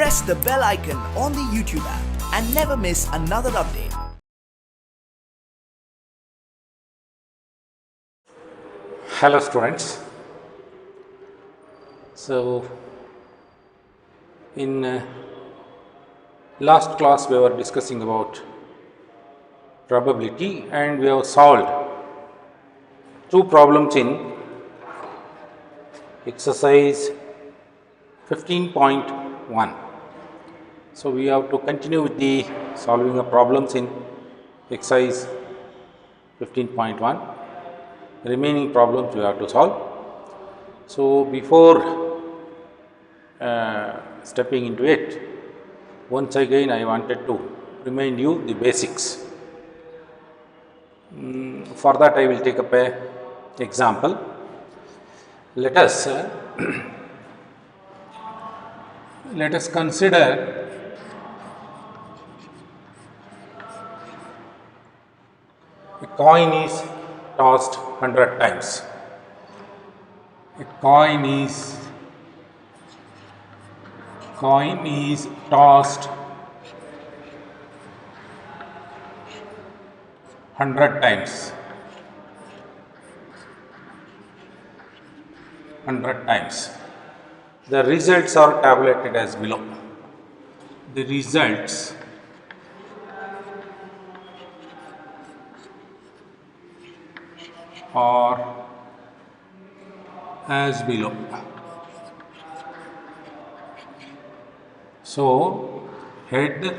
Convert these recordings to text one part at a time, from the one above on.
press the bell icon on the YouTube app and never miss another update. Hello students. So in last class we were discussing about probability and we have solved two problems in exercise 15.1. So we have to continue with the solving of problems in exercise 15.1. Remaining problems we have to solve. So before stepping into it, once again I wanted to remind you the basics. For that I will take up a example. Let us consider a coin is tossed 100 times. A coin is tossed 100 times. 100 times. The results are tabulated as below. The results are as below. So head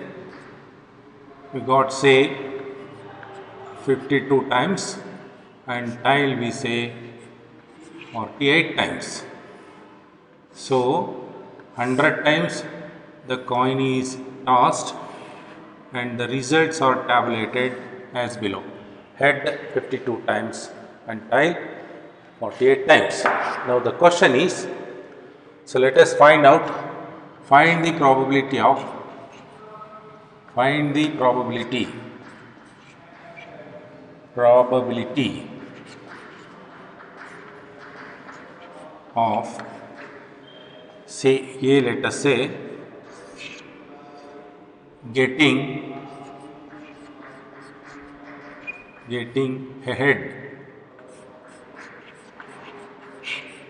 we got say 52 times and tail we say 48 times. So 100 times the coin is tossed and the results are tabulated as below. Head 52 times and tail 48 times. Now the question is, so let us find the probability of say A, let us say getting a head.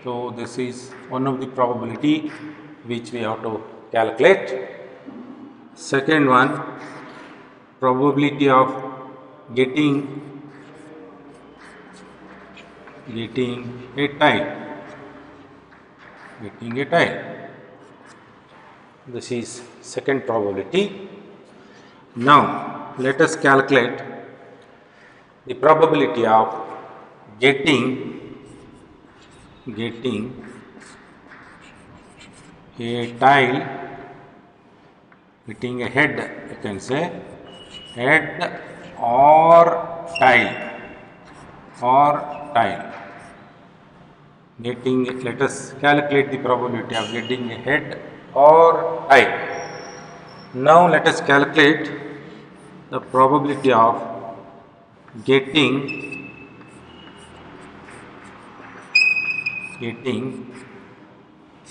So this is one of the probability which we have to calculate. Second one, probability of getting a tail. This is second probability. Now let us calculate the probability of getting a tail, getting a head, you can say head or tail. Let us calculate the probability of getting a head or tail. Now let us calculate the probability of getting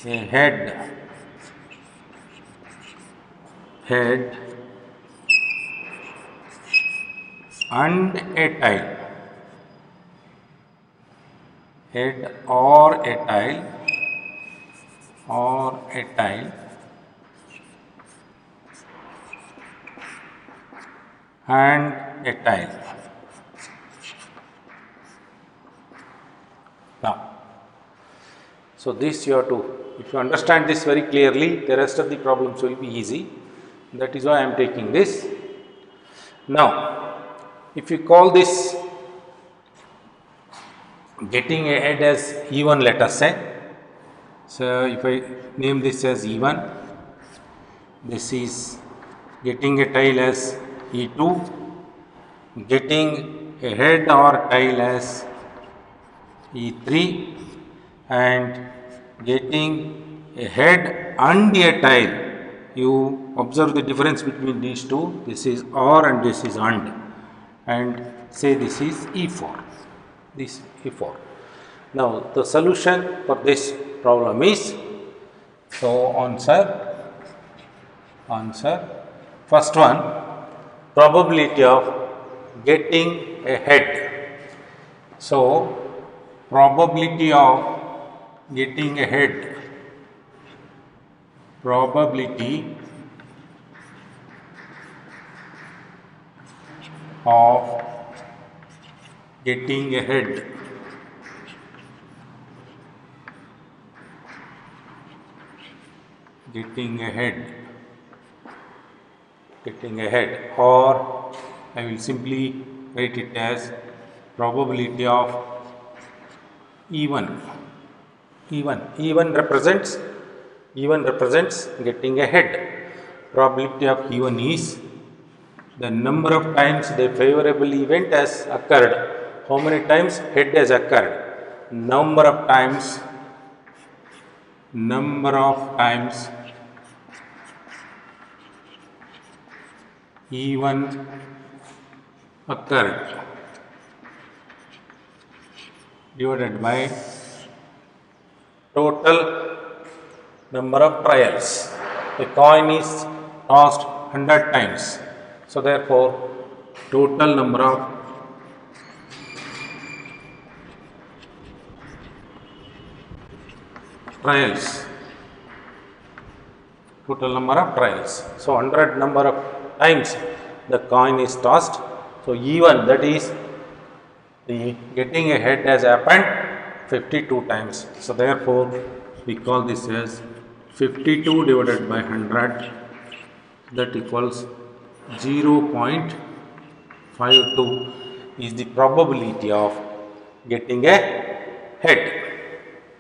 a head and a tail. Head or a tail and a tail. Now, so this you have to, if you understand this very clearly, the rest of the problems will be easy. That is why I am taking this. Now, if you call this getting a head as E1, let us say. So if I name this as E1, this is getting a tail as E2, getting a head or tail as E3, and getting a head and a tail. You observe the difference between these two. This is OR and this is and say this is E4. This E4. Now the solution for this problem is, so answer answer. First one, probability of getting ahead. So, probability of getting ahead, probability of getting ahead, getting ahead, or I will simply write it as probability of even represents getting ahead. Probability of even is the number of times the favorable event has occurred. How many times head has occurred? Number of times even occurred divided by total number of trials. The coin is tossed 100 times. So therefore, total number of trials. So 100 number of times the coin is tossed. So even, that is, the getting ahead has happened 52 times. So therefore, we call this as 52 divided by 100, that equals 0.52 is the probability of getting ahead.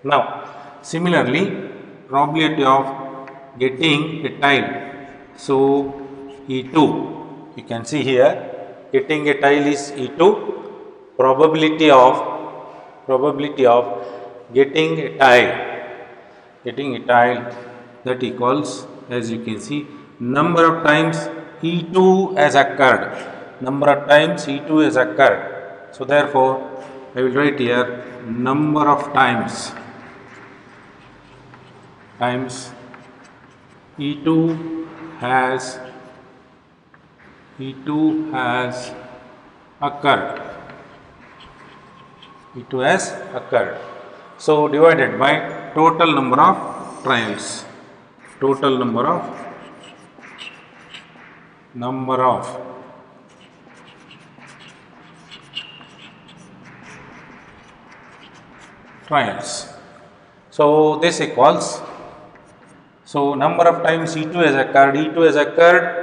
Now, similarly, probability of getting a tile. So E2, you can see here, getting a tile is E2. Probability of getting a tile, that equals, as you can see, number of times E2 has occurred. So therefore, I will write here number of times E2 has occurred. So divided by total number of trials. So this equals, so number of times E2 has occurred,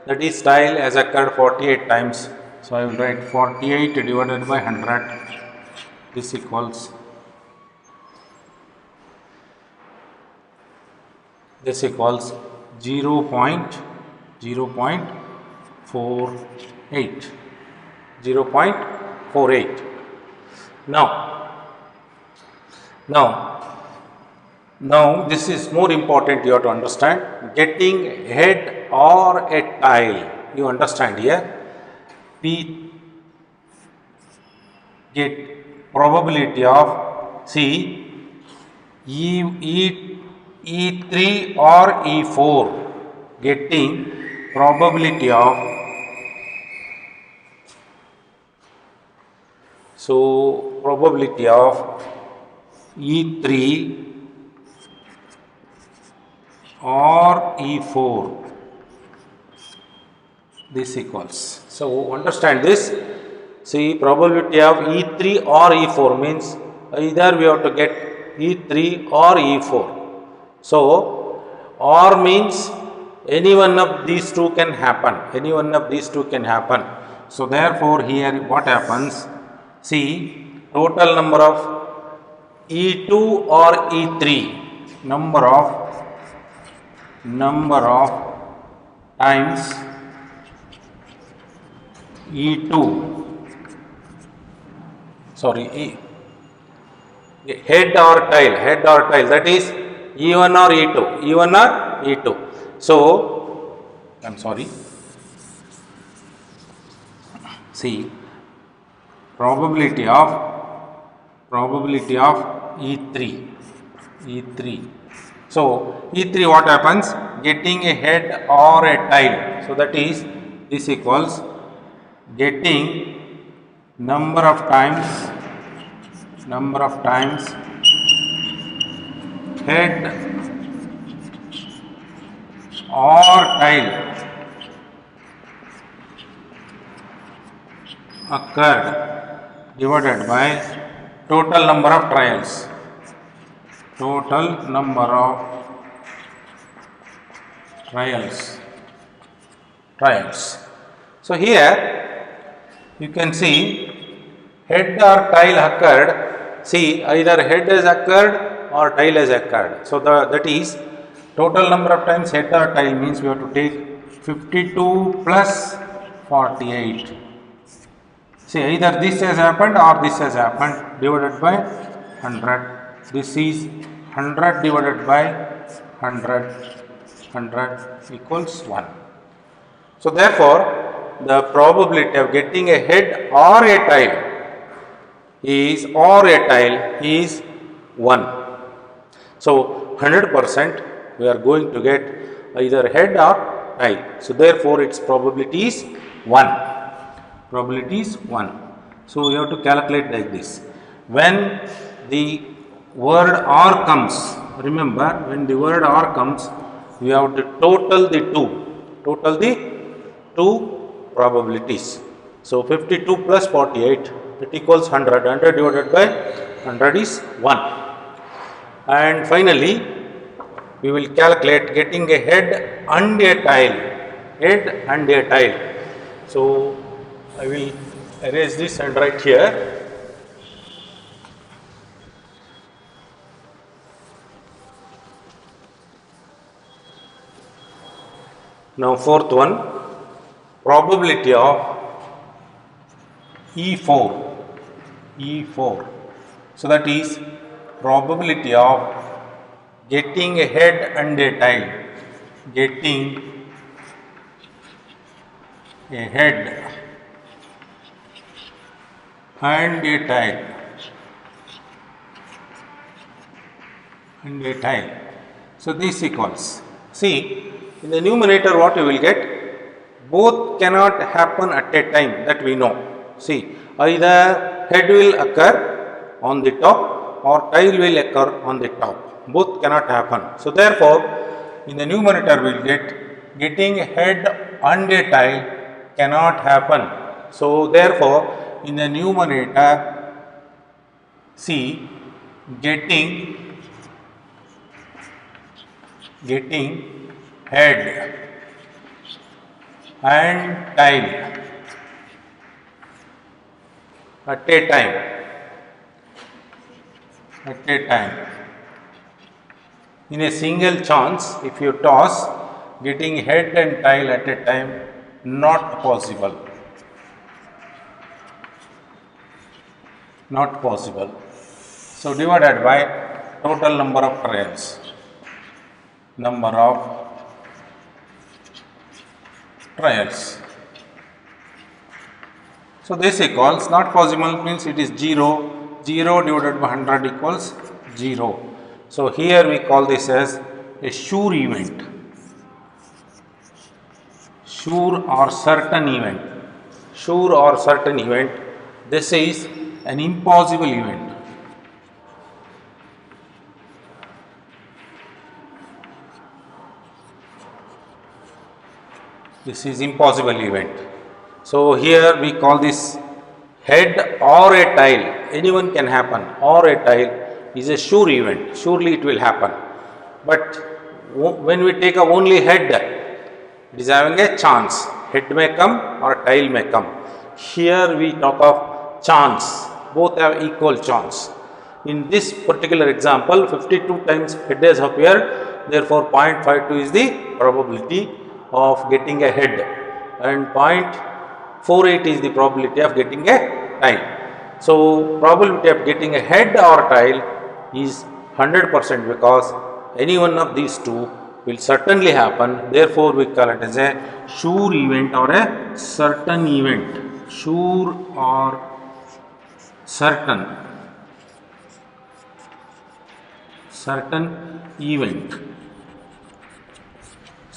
that is, tile has occurred 48 times. So I will write 48 divided by 100. This equals 0.48. Now this is more important, you have to understand. Getting head or a tile, you understand here. We get probability of, see, E3 or E4, getting probability of, so probability of E3 or E4, this equals, so understand this. See, probability of E3 or E4 means either we have to get E3 or E4. So or means any one of these two can happen. So therefore, here what happens? See, total number of E2 or E3, number of times E2, head or tile, that is E1 or E2. So I'm sorry, see, probability of E3. So E3, what happens? getting a head or a tail. So that is, this equals getting number of times head or tail occurred divided by total number of trials. So here you can see head or tail occurred. See, either head has occurred or tail has occurred. So that is total number of times head or tail means we have to take 52 plus 48. See, either this has happened or this has happened, divided by 100. This is 100 divided by 100 equals 1. So therefore, the probability of getting a head or a tail is 1. So 100% we are going to get either head or tail. So therefore, its probability is 1. So you have to calculate like this. When the word or comes, remember, when the word or comes, we have to total the two probabilities. So 52 plus 48, it equals 100. 100 divided by 100 is 1. And finally, we will calculate getting a head and a tail. So I will erase this and write here. Now fourth one, probability of E4. So that is probability of getting a head and a tail. Getting a head and a tail. So this equals, see, in the numerator what you will get, both cannot happen at a time, that we know. See, either head will occur on the top or tail will occur on the top. Both cannot happen. So therefore, in the numerator we will get getting a head and a tail cannot happen. So therefore, in the numerator, see, getting head and tail at a time. In a single chance, if you toss, getting head and tail at a time, not possible. So divided by total number of trials. So this equals, not possible means it is 0. 0 divided by 100 equals 0. So here we call this as a sure event. Sure or certain event. This is an impossible event. This is impossible event. So here we call this head or a tail. Anyone can happen. Or a tail is a sure event. Surely it will happen. But when we take up only head, it is having a chance. Head may come or tail may come. Here we talk of chance. Both have equal chance. In this particular example, 52 times head has appeared. Therefore, 0.52 is the probability of getting a head, and 0.48 is the probability of getting a tail. So probability of getting a head or tail is 100% because any one of these two will certainly happen. Therefore, we call it as a sure event or a certain event. Sure or certain event.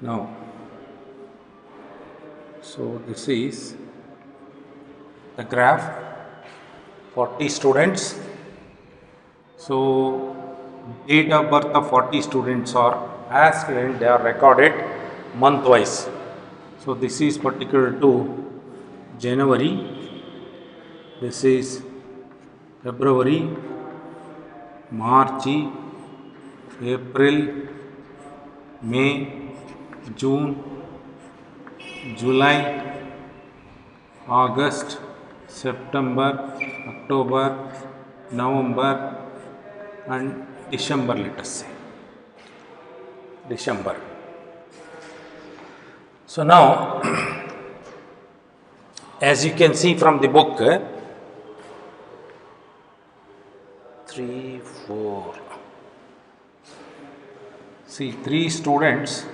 Now, so this is the graph, 40 students. So date of birth of 40 students are asked and they are recorded month wise. So this is particular to January, this is February, March, April, May, June, July, August, September, October, November and December, let us say. December. So now, as you can see from the book, 3, 4. See, 3 students.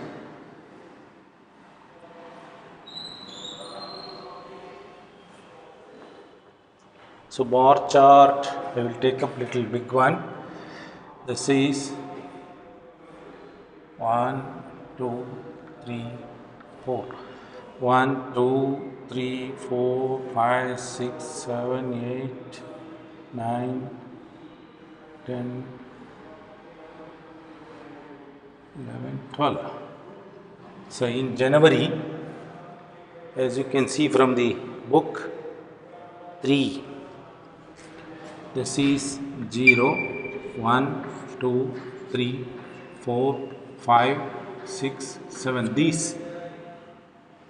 So bar chart, I will take up little big one. This is 1, 2, 3, 4. 1, 2, 3, 4, 5, 6, 7, 8, 9, 10, 11, 12. So in January, as you can see from the book, 3. This is 0, 1, 2, 3, 4, 5, 6, 7. These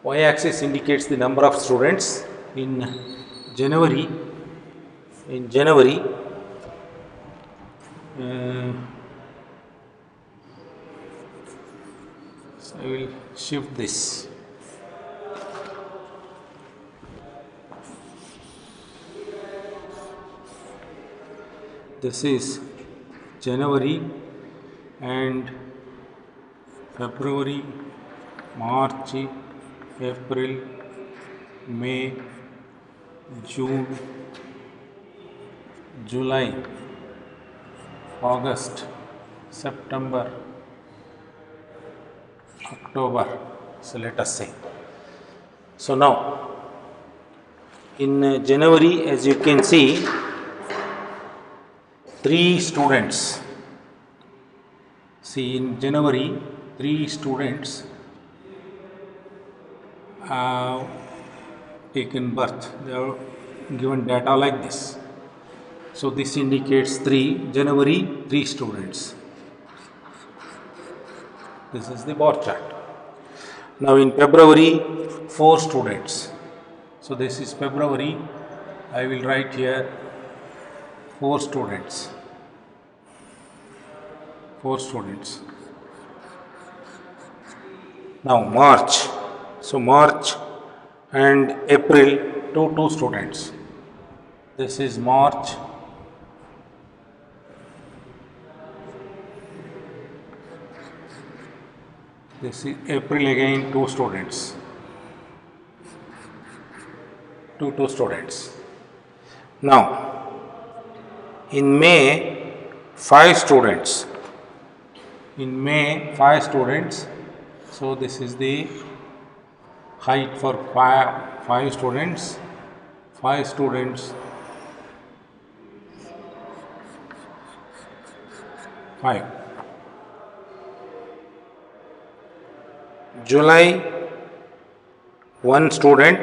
y-axis indicates the number of students in January. In January, so I will shift this. This is January and February, March, April, May, June, July, August, September, October. So let us say. So now, in January, as you can see, 3 students. See, in January, 3 students have taken birth. They are given data like this. So this indicates January 3 students. This is the bar chart. Now in February, 4 students. So this is February. I will write here 4 students. 4 students. Now March. So March and April, 2 students. This is March. This is April again, 2 students. 2 students. Now, in May, 5 students. In May, 5 students. So this is the height for 5 students. 5 students. 5. July, 1 student.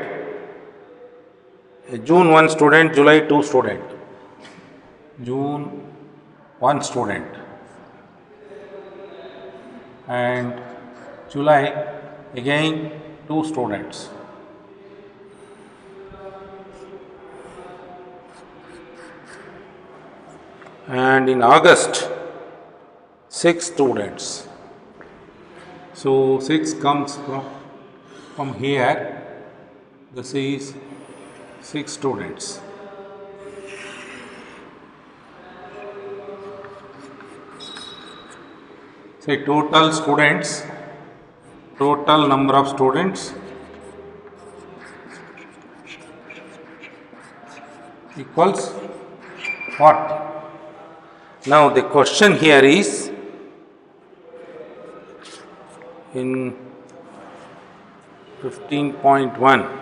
June, 1 student. July, 2 student. June, 1 student. And July, again 2 students. And in August, 6 students. So 6 comes from here. This is 6 students. Say total students, total number of students equals what? Now the question here is, in 15.1.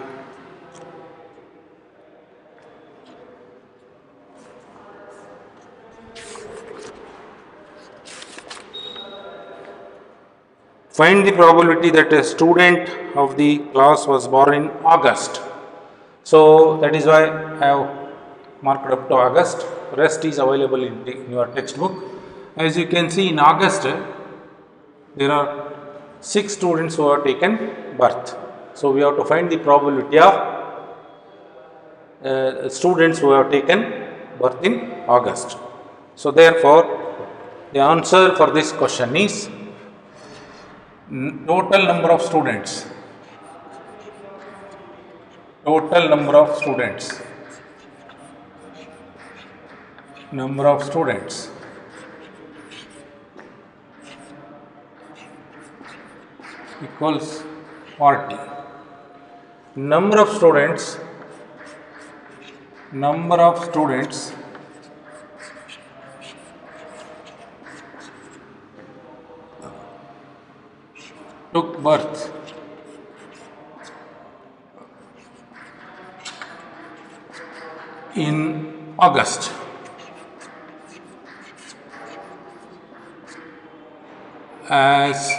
Find the probability that a student of the class was born in August. So that is why I have marked up to August. Rest is available in your textbook. As you can see, in August there are 6 students who have taken birth. So we have to find the probability of students who have taken birth in August. So therefore, the answer for this question is total number of students. Total number of students. Number of students equals 40. Number of students took birth in August. As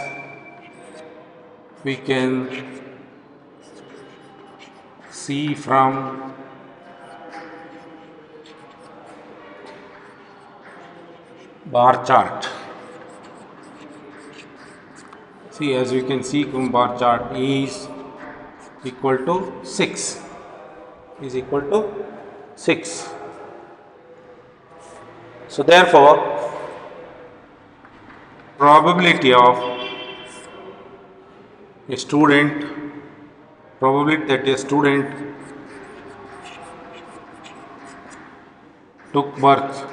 we can see from bar chart. See, as you can see from bar chart, E is equal to 6. Is equal to 6. So therefore, probability of a student, probability that a student took birth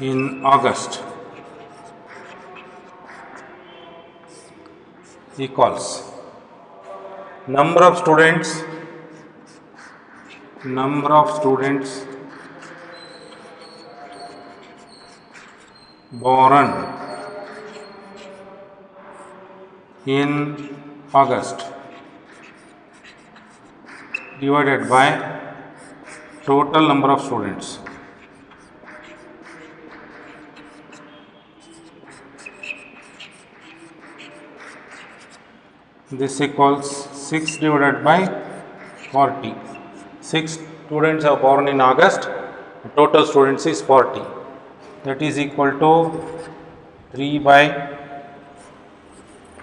in August equals number of students born in August divided by total number of students. This equals 6 divided by 40. 6 students are born in August, total students is 40. That is equal to 3 by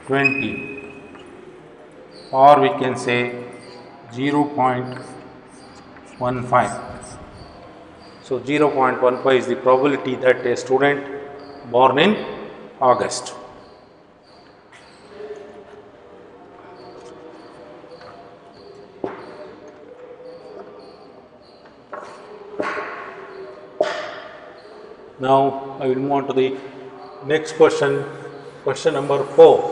20, or we can say 0.15. So 0.15 is the probability that a student born in August. Now I will move on to the next question, question number 4.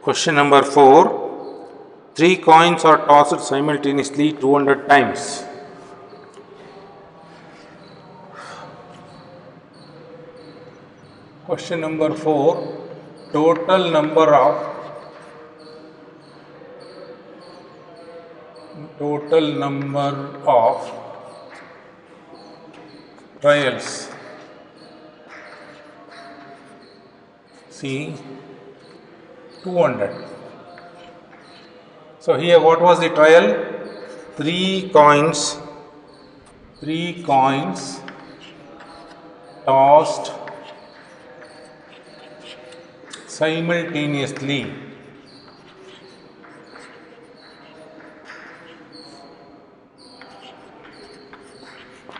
Question number 4. 3 coins are tossed simultaneously 200 times. Question number 4. Total number of trials. See, 200. So here what was the trial? 3 coins tossed simultaneously.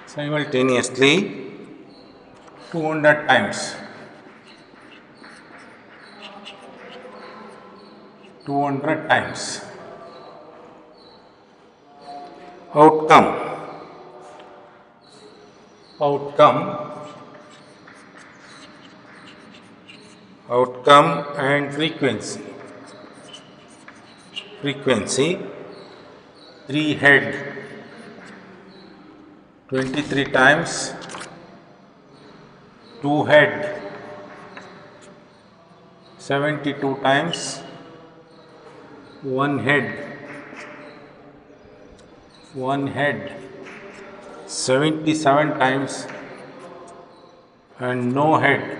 Simultaneously 200 times. 200 times. outcome and frequency. 3 head 23 times, 2 head 72 times, 1 head 77 times, and no head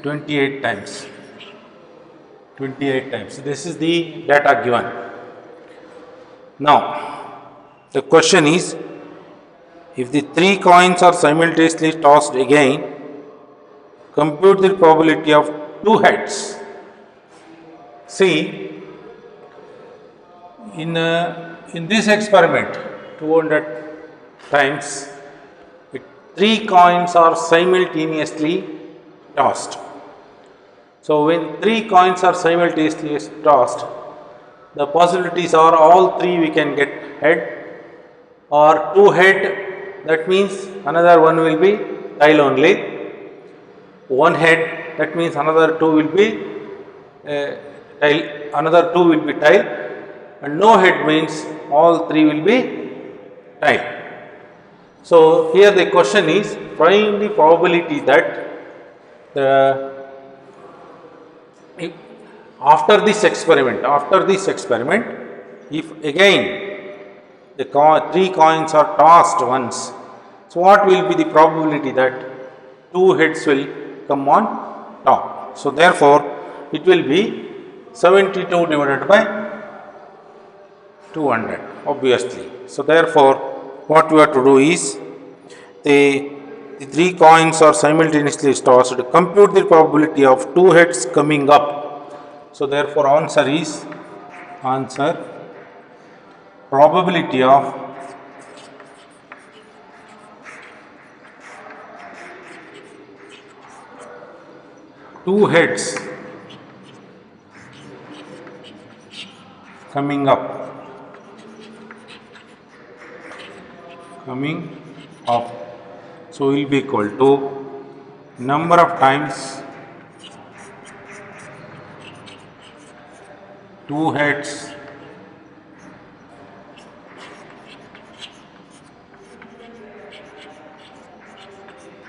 28 times. This is the data given. Now the question is, if the 3 coins are simultaneously tossed again, compute the probability of 2 heads. See, in this experiment, 200 times, 3 coins are simultaneously tossed. So when 3 coins are simultaneously tossed, the possibilities are all 3 we can get head, or 2 head, that means another one will be tail only. 1 head, that means another 2 will be tail, and no head means all 3 will be tail. So here the question is, find the probability that after this experiment, if again the 3 coins are tossed once, so what will be the probability that 2 heads will come on top? So therefore it will be 72 divided by 200, obviously. So therefore what we have to do is, the 3 coins are simultaneously tossed, compute the probability of 2 heads coming up. So therefore answer probability of 2 heads coming up so will be equal to number of times 2 heads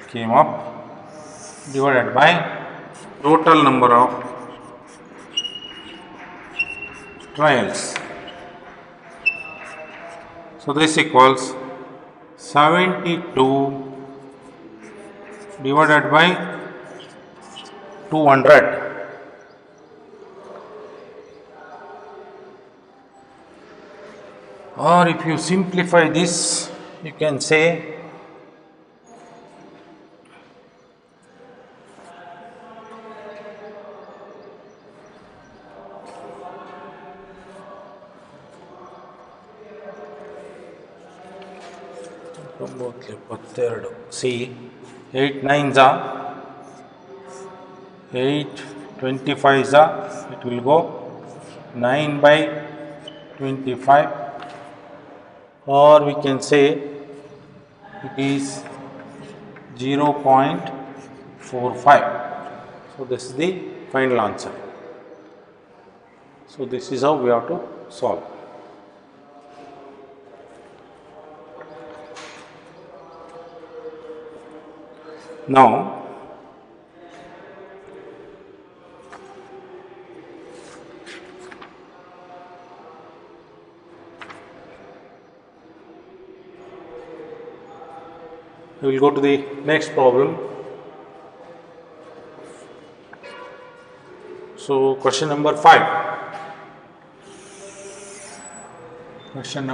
came up divided by total number of trials. So this equals 72 divided by 200. Or if you simplify this, you can say see 8 9s are 8 25s are, it will go 9 by 25, or we can say it is 0.45. So this is the final answer. So this is how we have to solve. Now we will go to the next problem. So question number 5. Question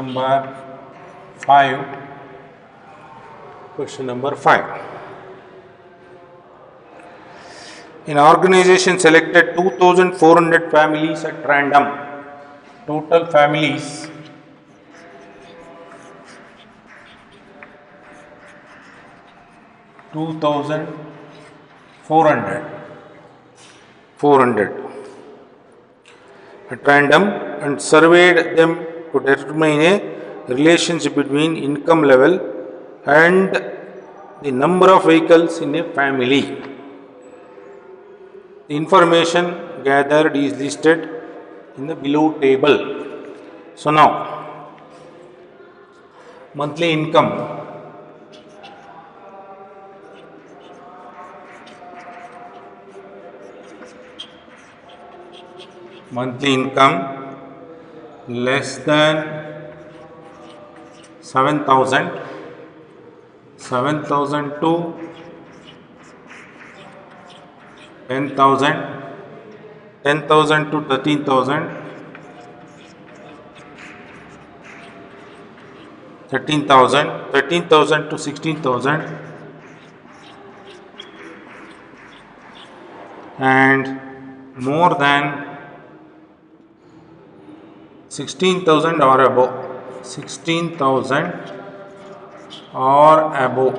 number 5. An organization selected 2,400 families at random. Total families 2,400 at random and surveyed them to determine a relationship between income level and the number of vehicles in a family. The information gathered is listed in the below table. So now, monthly income. Monthly income less than 7,000, 7,000 to 10,000, 10,000 to 13,000, 13,000, 13,000 to 16,000, and more than 16,000 or above, 16,000 or above,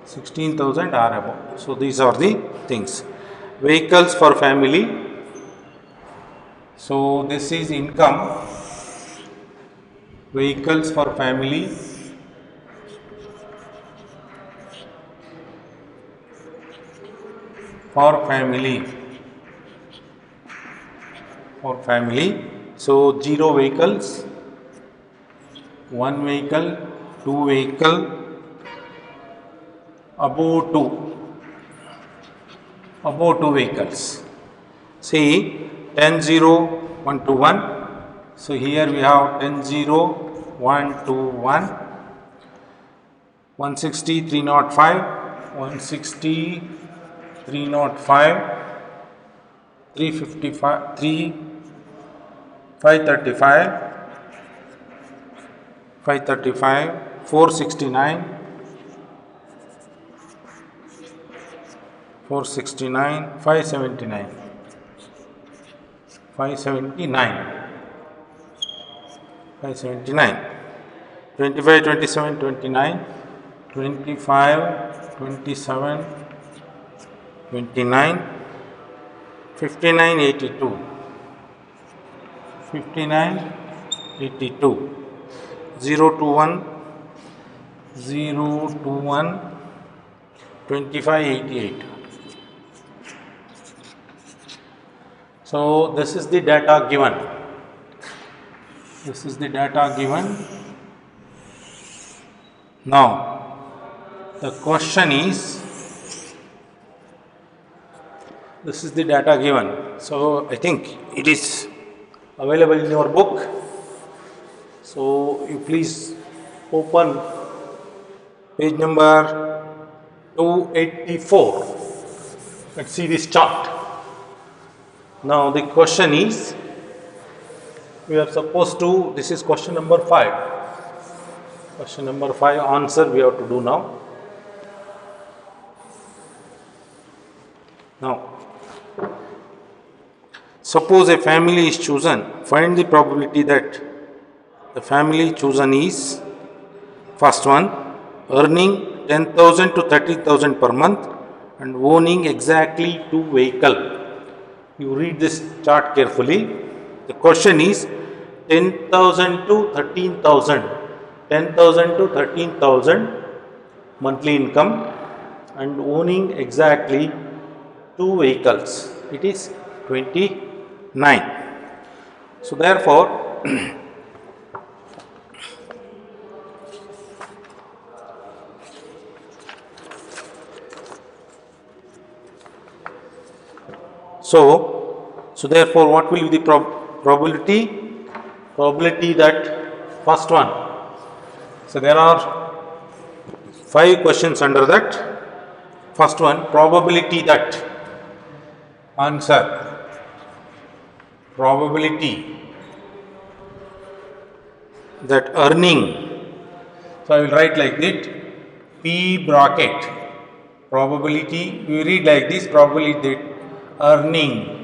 16,000 or above. So these are the things. Vehicles for family. So this is income. Vehicles for family. For family. For family. So 0 vehicles, 1 vehicle, 2 vehicle, above 2 vehicles. See 10 0 1 to 1. So here we have 10 0 1 to 1, 160 305, 160 305, 355 535, 535, 469, 469, 579, 579, 579, 25 27 29, 25 27 29, 59 82, 59 82, 0 to 1, 0 to 1, 25 88. So this is the data given. This is the data given. Now the question is, this is the data given. So I think it is available in your book. So you please open page number 284 and see this chart. Now the question is, we are supposed to, this is question number 5. Question number 5 answer we have to do now. Now, suppose a family is chosen. Find the probability that the family chosen is, first one, earning 10,000 to 30,000 per month and owning exactly 2 vehicles. You read this chart carefully. The question is 10,000 to 13,000, 10,000 to 13,000 monthly income and owning exactly 2 vehicles. It is 29. So therefore, so therefore, what will be the probability? Probability that first one. So there are 5 questions under that. First one, probability that, answer, probability that earning. So I will write like that, P bracket, probability, we read like this, probability that earning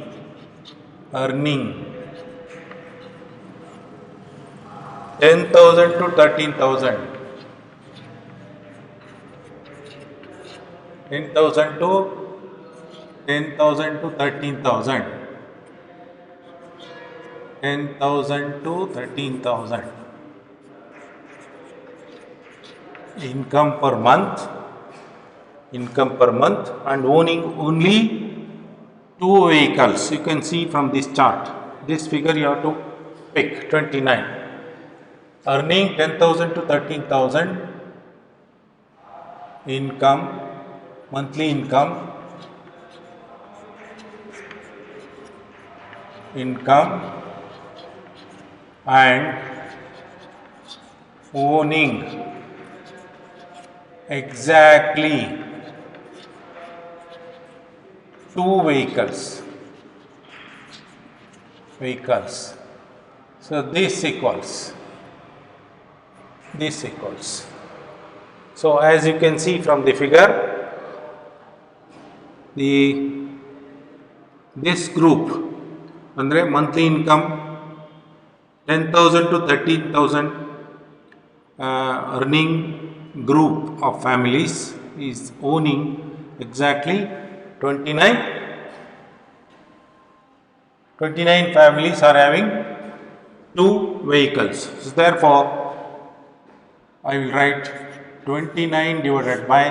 10,000 to 13,000, 10,000 to 13,000, 10,000 to 13,000. Income per month, and owning only 2 vehicles. You can see from this chart. This figure you have to pick 29. Earning 10,000 to 13,000 income, monthly income, and owning exactly 2 vehicles. So this equals. So as you can see from the figure, this group andre monthly income 10,000 to 13,000 earning group of families is owning exactly 29 families are having 2 vehicles. So therefore, I will write 29 divided by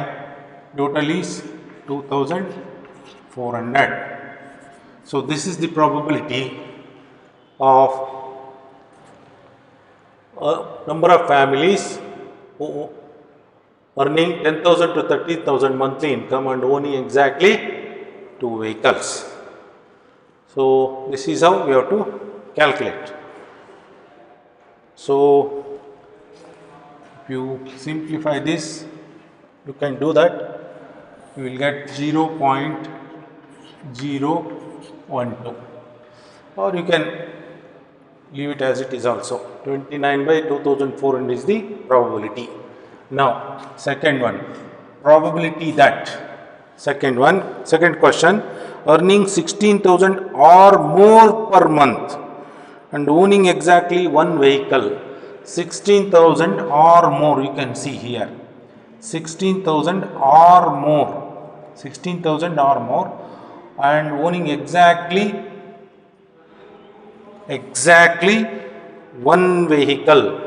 total is 2,400. So this is the probability of number of families who earning 10,000 to 30,000 monthly income and owning exactly 2 vehicles. So this is how we have to calculate. So if you simplify this, you can do that. You will get 0.012, or you can leave it as it is also. 29 by 2,400 is the probability. Now second one, probability that second question, earning 16,000 or more per month and owning exactly 1 vehicle. 16,000 or more, you can see here 16,000 or more and owning exactly 1 vehicle.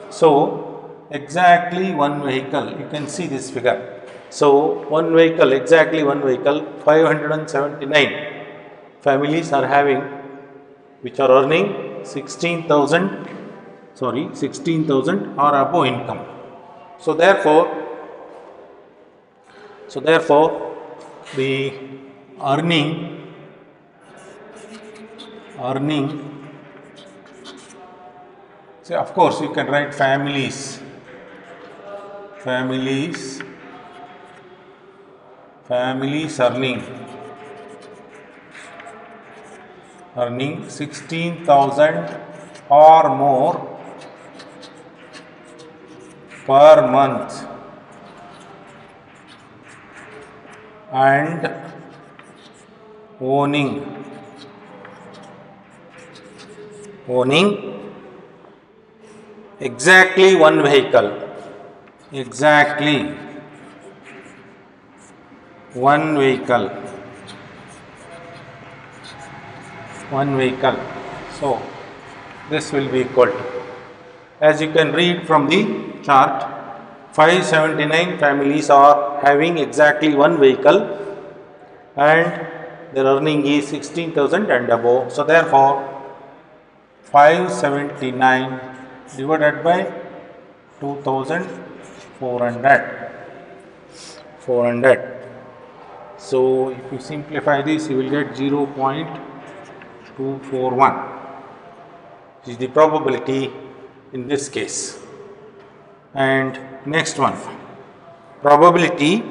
So exactly 1 vehicle, you can see this figure. So 1 vehicle, exactly 1 vehicle, 579 families are having, which are earning 16,000 or above income. So therefore the earning so of course you can write families earning 16,000 or more per month and owning exactly 1 vehicle. So this will be equal to, as you can read from the chart, 579 families are having exactly 1 vehicle and their earning is 16,000 and above. So therefore 579 divided by 2,400. So if you simplify this, you will get 0.241, which is the probability in this case. And next one, probability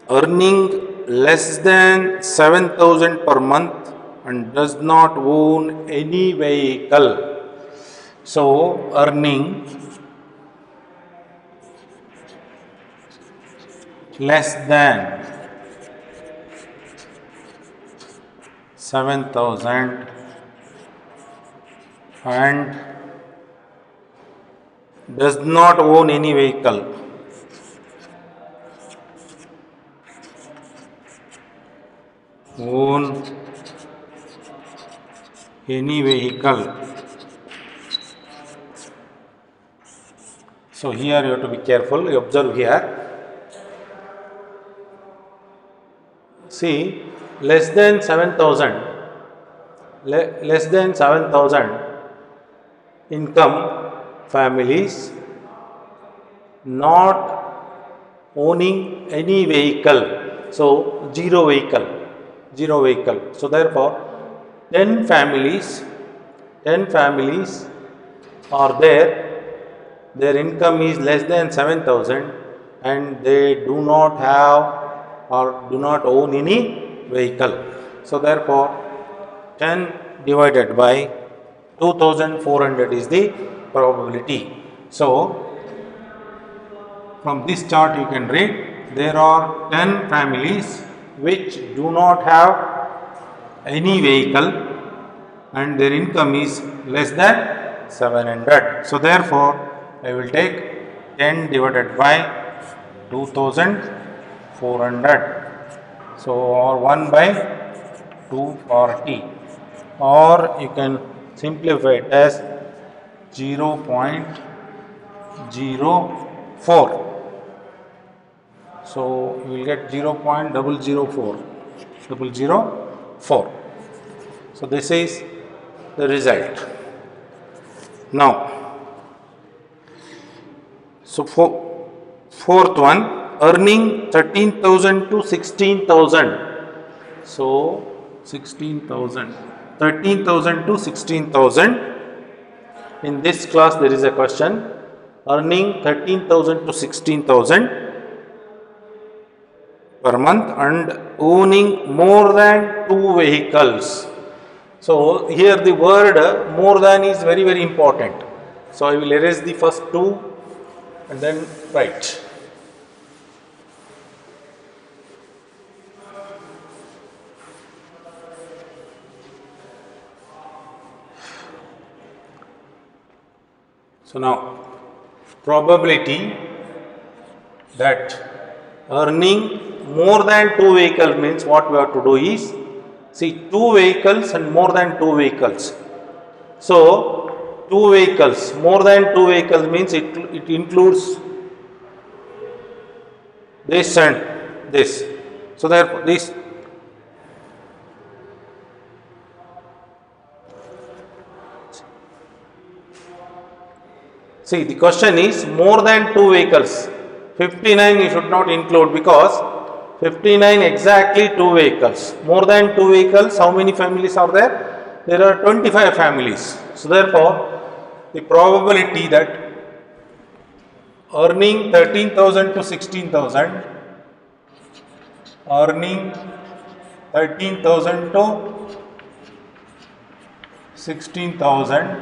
earning less than 7,000 per month and does not own any vehicle. So earning less than 7,000 and does not own any vehicle. own any vehicle. So here you have to be careful. You observe here. See, less than 7,000, less than 7,000 income families not owning any vehicle. So zero vehicle. So therefore 10 families are there, their income is less than 7,000 and they do not have or do not own any vehicle. So therefore 10 divided by 2,400 is the probability. So from this chart you can read there are 10 families which do not have any vehicle and their income is less than 700. So therefore I will take 10 divided by 2,400. So or 1 by 240, or you can simplify it as 0.04. So you will get 0.004. So this is the result. Now, so fourth one, earning 13,000 to 16,000. So 16,000, 13,000 to 16,000. In this class there is a question, earning 13,000 to 16,000 per month and owning more than 2 vehicles. So here the word more than is very important. So I will erase the first 2 and then write. So now probability that earning more than 2 vehicles means what we have to do is, see, 2 vehicles and more than 2 vehicles. So 2 vehicles, more than 2 vehicles means it includes this and this. So therefore this, see, the question is more than 2 vehicles. 59 you should not include because 59 exactly 2 vehicles. More than 2 vehicles, how many families are there? There are 25 families. So therefore, the probability that earning 13,000 to 16,000, earning 13,000 to 16,000,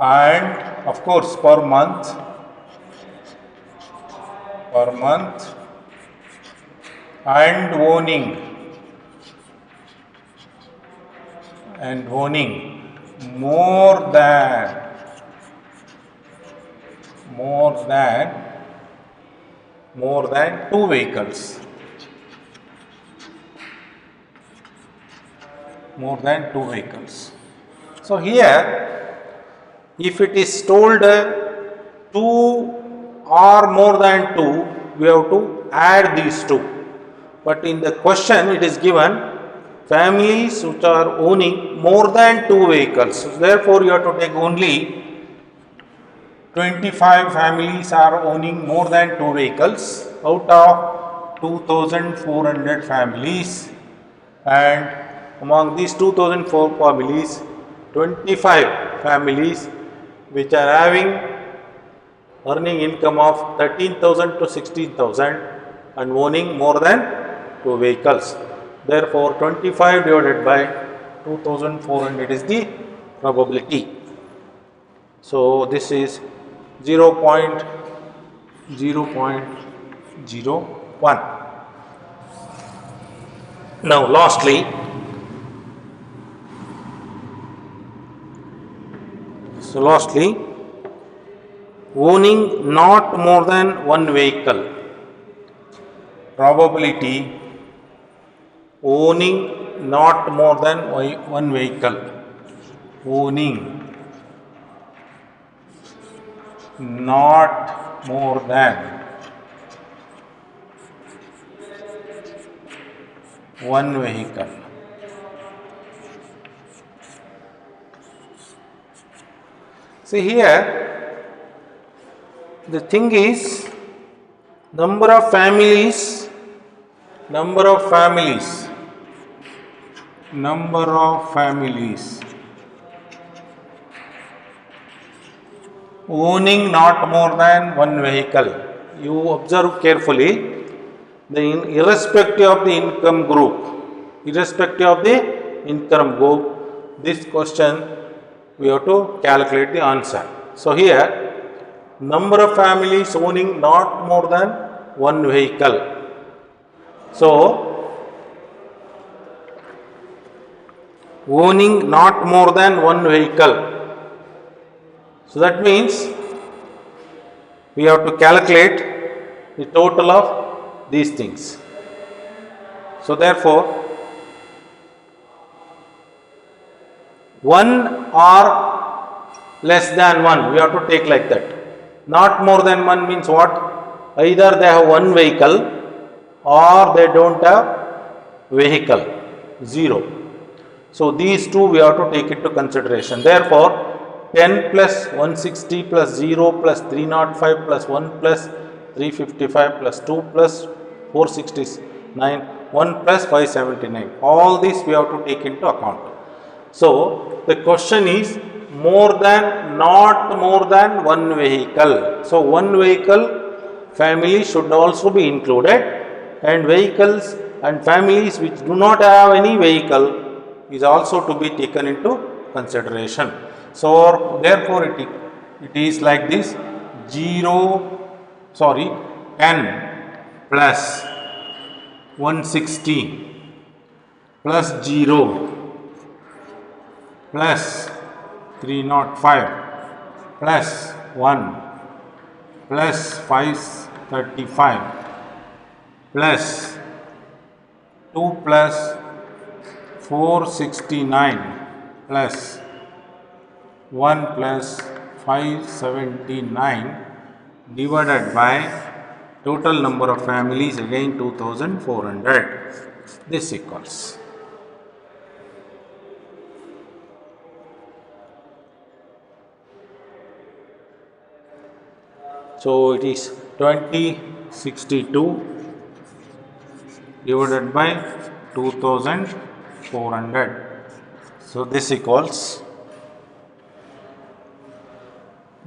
and of course per month and owning more than 2 vehicles. More than 2 vehicles. So here if it is told 2 or more than 2, we have to add these 2. But in the question it is given families which are owning more than 2 vehicles. So therefore you have to take only 25 families are owning more than 2 vehicles out of 2,400 families, and among these 2,004 families, 25 families which are having earning income of 13,000 to 16,000 and owning more than 2 vehicles. Therefore 25 divided by 2,400 is the probability. So this is 0.01. Now lastly, owning not more than 1 vehicle, probability owning not more than one vehicle. Owning not more than one vehicle. See here, the thing is number of families owning not more than one vehicle. You observe carefully, irrespective of the income group, this question we have to calculate the answer. So here, number of families owning not more than one vehicle. So owning not more than one vehicle. So that means we have to calculate the total of these things. So therefore, one or less than one, we have to take like that. Not more than one means what? Either they have one vehicle or they don't have vehicle, 0. So these two we have to take into consideration. Therefore, 10 plus 160 plus 0 plus 305 plus 1 plus 355 plus 2 plus 469, 1 plus 579. All these we have to take into account. So the question is not more than one vehicle. So one vehicle family should also be included, and vehicles and families which do not have any vehicle is also to be taken into consideration. So therefore it is like this: 10 plus 160 plus 0 plus 305 plus 1 plus 535 plus 2 plus 469 plus 1 plus 579 divided by total number of families, again 2400. This equals so it is 2062 divided by 2400. So this equals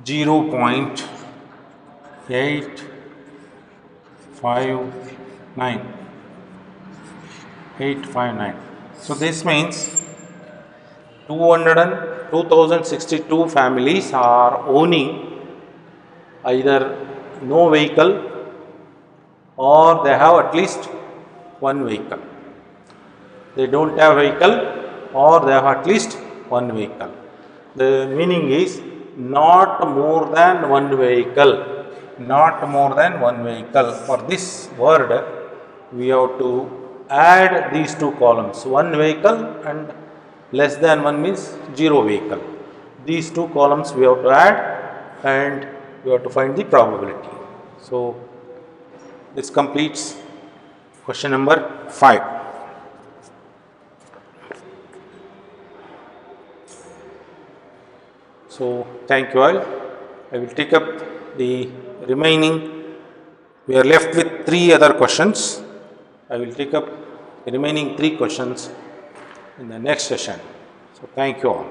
0.859. So this means 2062 families are owning either no vehicle or they have at least one vehicle. They don't have vehicle or they have at least one vehicle. The meaning is not more than one vehicle. Not more than one vehicle. For this word, we have to add these two columns. One vehicle and less than one means 0 vehicle. These two columns we have to add and we have to find the probability. So this completes question number 5. So thank you all. I will take up the remaining. We are left with 3 other questions. I will take up the remaining 3 questions in the next session. So thank you all.